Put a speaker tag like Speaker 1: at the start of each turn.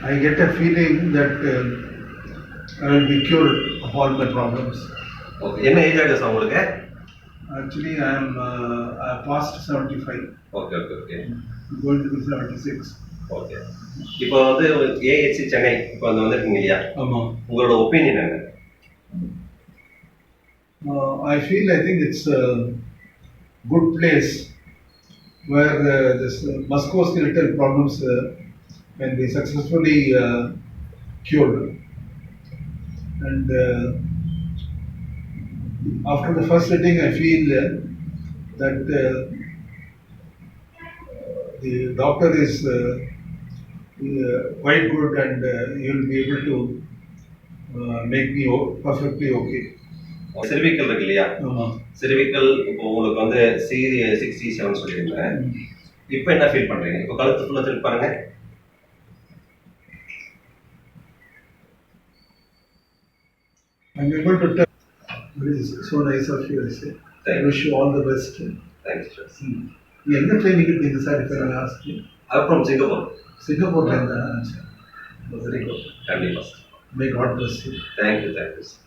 Speaker 1: I get a feeling that I will be cured of all my problems.
Speaker 2: Okay, என்ன age ஆகுது sir உங்களுக்கு?
Speaker 1: Actually, I am past 75.
Speaker 2: Okay okay okay
Speaker 1: I'm going to be 76.
Speaker 2: Okay. இப்போ வந்து AHC Chennai இப்போ வந்து வந்திருக்கீங்க இல்லையா?
Speaker 1: ஆமாம்.
Speaker 2: உங்களோட ஒப்பீனியன் என்ன?
Speaker 1: I think it's a good place where this musculoskeletal problems can be successfully cured. And after the first sitting, I feel that the doctor is quite good and he will be able to make me perfectly okay.
Speaker 2: cervical இருக்கு இல்லையா?
Speaker 1: ஆமாம்.
Speaker 2: cervical இப்போ உங்களுக்கு வந்து 67 சொல்லியிருந்தேன். இப்போ என்ன feel பண்றீங்க? இப்போ கழுத்து ஃபுல்லா திருப்பி பாருங்க.
Speaker 1: I'm able to tell. It is so nice of you, I say. I wish you all the best.
Speaker 2: Thank you, sir.
Speaker 1: You எந்த ட்ரைனிங் எடுத்தீங்க சார்? இப்போ நான் ask you.
Speaker 2: I'm from Singapore.
Speaker 1: சிங்கப்பூர்ல இருந்தா? Very good.
Speaker 2: கண்டிப்பா.
Speaker 1: May God bless you.
Speaker 2: Thank you, sir.